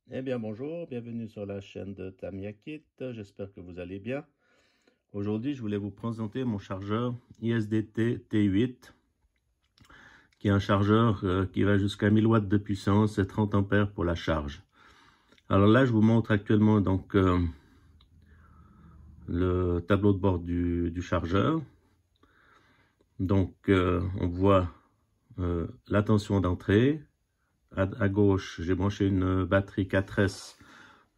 Eh bien bonjour, bienvenue sur la chaîne de Tamiya-Kit, j'espère que vous allez bien. Aujourd'hui je voulais vous présenter mon chargeur ISDT T8 qui est un chargeur qui va jusqu'à 1000 watts de puissance et 30 ampères pour la charge. Alors là je vous montre actuellement donc le tableau de bord du chargeur. Donc on voit la tension d'entrée. À gauche j'ai branché une batterie 4S.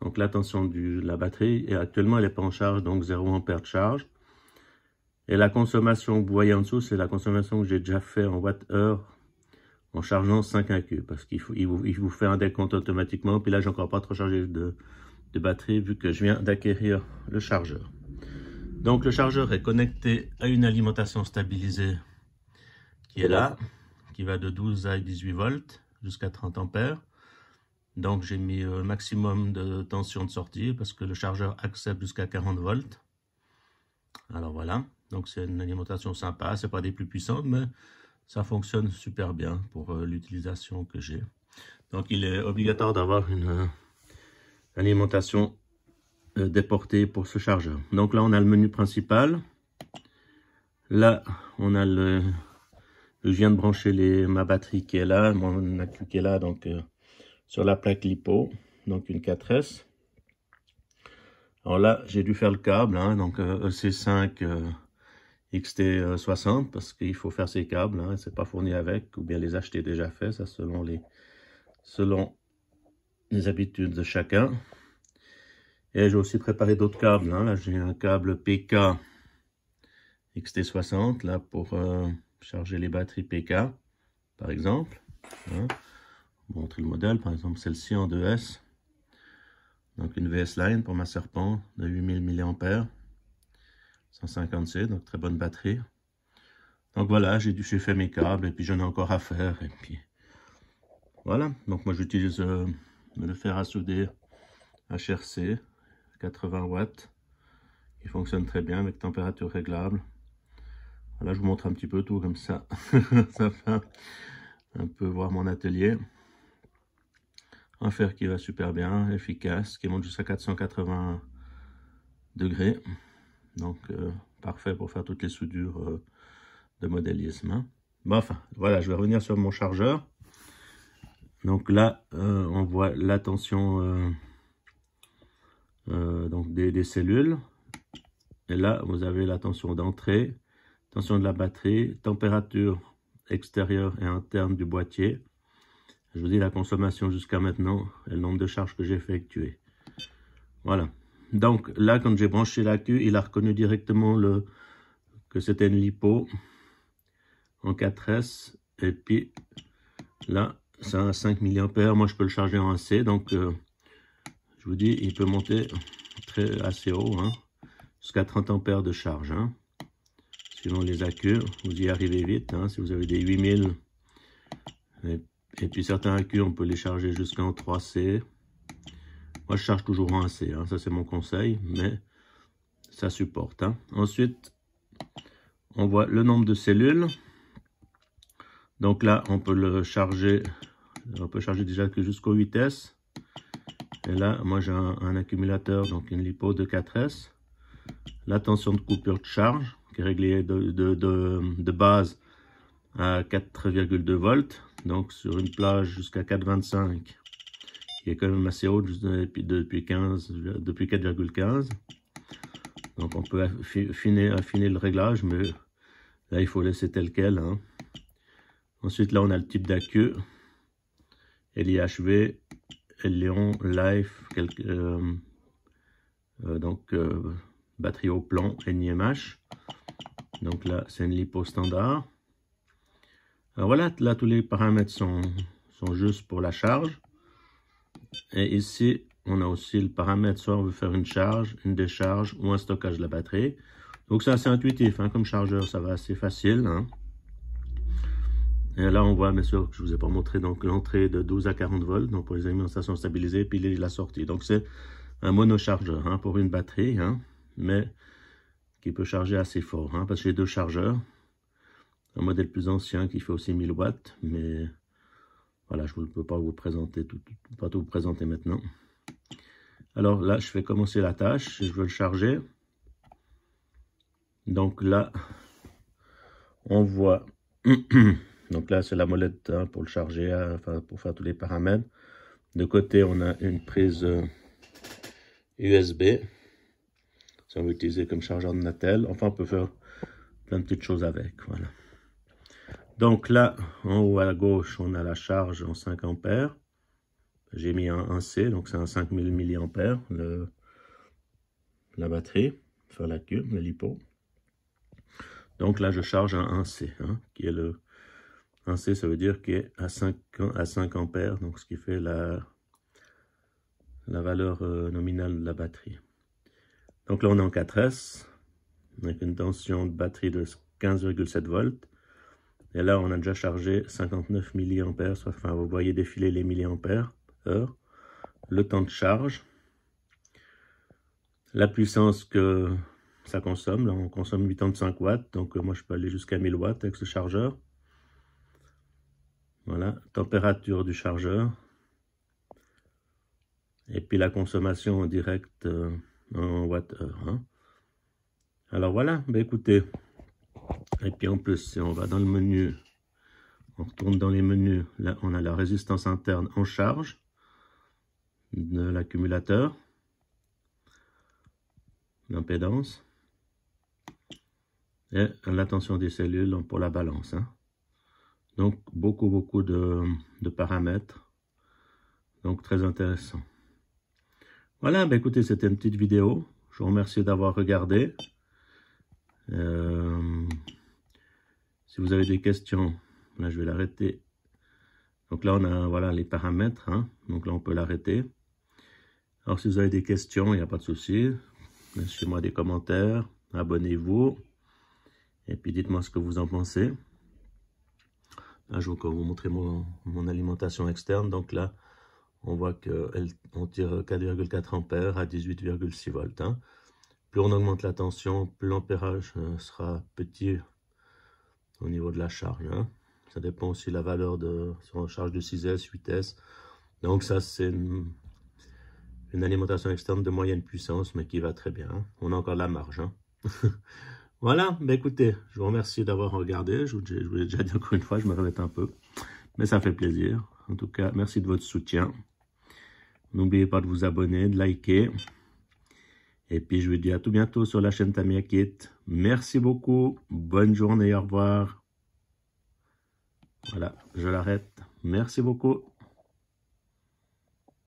Donc la tension de la batterie, et actuellement elle n'est pas en charge, donc 0 ampère de charge. Et la consommation que vous voyez en dessous, c'est la consommation que j'ai déjà fait en watts-heure en chargeant 5 accus, parce qu'il vous fait un décompte automatiquement. Puis là, j'ai encore pas trop chargé de batterie vu que je viens d'acquérir le chargeur. Donc le chargeur est connecté à une alimentation stabilisée qui est là, qui va de 12 à 18 volts jusqu'à 30 ampères. Donc j'ai mis un maximum de tension de sortie parce que le chargeur accepte jusqu'à 40 volts. Alors voilà, donc c'est une alimentation sympa, c'est pas des plus puissantes, mais ça fonctionne super bien pour l'utilisation que j'ai. Donc il est obligatoire d'avoir une alimentation déportée pour ce chargeur. Donc là on a le menu principal. Là on a je viens de brancher ma batterie qui est là, mon accu qui est là, donc sur la plaque LiPo, donc une 4S. Alors là j'ai dû faire le câble, hein, donc EC5 XT60 parce qu'il faut faire ces câbles, hein, c'est pas fourni avec, ou bien les acheter déjà faits, ça selon les habitudes de chacun. Et j'ai aussi préparé d'autres câbles, hein. Là j'ai un câble PK XT60 là pour charger les batteries PK par exemple, hein. Montrer le modèle, par exemple celle-ci en 2S, donc une VS Line pour ma Serpent de 8000 mAh, 150C, donc très bonne batterie. Donc voilà, j'ai fait mes câbles et puis j'en ai encore à faire. Et puis voilà, donc moi j'utilise le fer à souder HRC 80 watts qui fonctionne très bien avec température réglable. Voilà, je vous montre un petit peu tout comme ça. Ça fait un peu voir mon atelier. Un fer qui va super bien, efficace, qui monte jusqu'à 480 degrés. Donc parfait pour faire toutes les soudures de modélisme, hein. Bon, enfin, voilà, je vais revenir sur mon chargeur. Donc là, on voit la tension donc des cellules. Et là, vous avez la tension d'entrée, tension de la batterie, température extérieure et interne du boîtier. Je vous dis la consommation jusqu'à maintenant et le nombre de charges que j'ai effectuées. Voilà. Donc là, quand j'ai branché l'accu, il a reconnu directement que c'était une LiPo en 4S. Et puis là, ça a 5 mA. Moi, je peux le charger en AC. Donc, je vous dis, il peut monter assez haut, hein, jusqu'à 30 ampères de charge, hein. Selon les accus, vous y arrivez vite, hein, si vous avez des 8000. Et puis certains accus, on peut les charger jusqu'en 3C. Moi, je charge toujours en AC, hein, ça c'est mon conseil, mais ça supporte, hein. Ensuite, on voit le nombre de cellules. Donc là, on peut le charger, déjà que jusqu'au 8S. Et là, moi j'ai un accumulateur, donc une LiPo de 4S. La tension de coupure de charge, qui est réglée de base à 4,2 volts. Donc sur une plage jusqu'à 4,25, qui est quand même assez haute depuis 4,15. Donc on peut affiner le réglage, mais là il faut laisser tel quel, hein. Ensuite là on a le type d'accu, LIHV, Léon, Life, donc batterie au plomb, NiMH. Donc là c'est une LiPo standard. Alors voilà, là tous les paramètres sont justes pour la charge. Et ici on a aussi le paramètre, soit on veut faire une charge, une décharge ou un stockage de la batterie. Donc c'est assez intuitif, hein, comme chargeur, ça va assez facile, hein. Et là on voit bien sûr que je vous ai pas montré donc l'entrée de 12 à 40 volts, donc pour les alimentations stabilisées, puis la sortie. Donc c'est un monochargeur, hein, pour une batterie, hein, mais qui peut charger assez fort, hein, parce que j'ai deux chargeurs. Un modèle plus ancien qui fait aussi 1000 watts, mais Voilà, je ne peux pas vous présenter pas tout vous présenter maintenant. Alors là, je fais commencer la tâche, je veux le charger. Donc là, on voit, donc là c'est la molette hein, pour le charger, enfin pour faire tous les paramètres. De côté, on a une prise USB, si on veut utiliser comme chargeur de Natel. Enfin, on peut faire plein de petites choses avec, voilà. Donc là, en haut à gauche, on a la charge en 5 ampères. J'ai mis un 1C, donc c'est un 5000 mAh, la batterie, enfin la queue, le lipo. Donc là, je charge un 1C, hein, qui est le 1C, ça veut dire qu'il est à 5 ampères, donc ce qui fait la valeur nominale de la batterie. Donc là, on est en 4S, avec une tension de batterie de 15,7 volts. Et là, on a déjà chargé 59 mAh, soit, enfin, vous voyez défiler les milliampères heure. Le temps de charge, la puissance que ça consomme, là, on consomme 85 watts, donc moi je peux aller jusqu'à 1000 watts avec ce chargeur. Voilà, température du chargeur. Et puis la consommation en direct en watts-heure. Hein. Alors voilà, ben écoutez. Et puis en plus, si on va dans le menu, on retourne dans les menus, là on a la résistance interne en charge de l'accumulateur, l'impédance, et la tension des cellules pour la balance. Hein. Donc beaucoup de paramètres, donc très intéressant. Voilà, ben écoutez, c'était une petite vidéo. Je vous remercie d'avoir regardé. Si vous avez des questions, là je vais l'arrêter. Donc là on a voilà les paramètres, hein. Donc là on peut l'arrêter. Alors si vous avez des questions, il n'y a pas de souci. Laissez-moi des commentaires, abonnez-vous. Et puis dites-moi ce que vous en pensez. Là je vais vous montrer mon alimentation externe. Donc là on voit qu'on tire 4,4 ampères à 18,6 volts. Hein. Plus on augmente la tension, plus l'ampérage sera petit au niveau de la charge. Hein. Ça dépend aussi de la valeur de si on charge de 6S, 8S. Donc ça c'est une alimentation externe de moyenne puissance, mais qui va très bien. Hein. On a encore de la marge. Hein. Voilà, ben écoutez, je vous remercie d'avoir regardé. Je vous l'ai déjà dit encore une fois, je me répète un peu. Mais ça fait plaisir. En tout cas, merci de votre soutien. N'oubliez pas de vous abonner, de liker. Et puis, je vous dis à tout bientôt sur la chaîne Tamiya Kit. Merci beaucoup. Bonne journée. Au revoir. Voilà, je l'arrête. Merci beaucoup.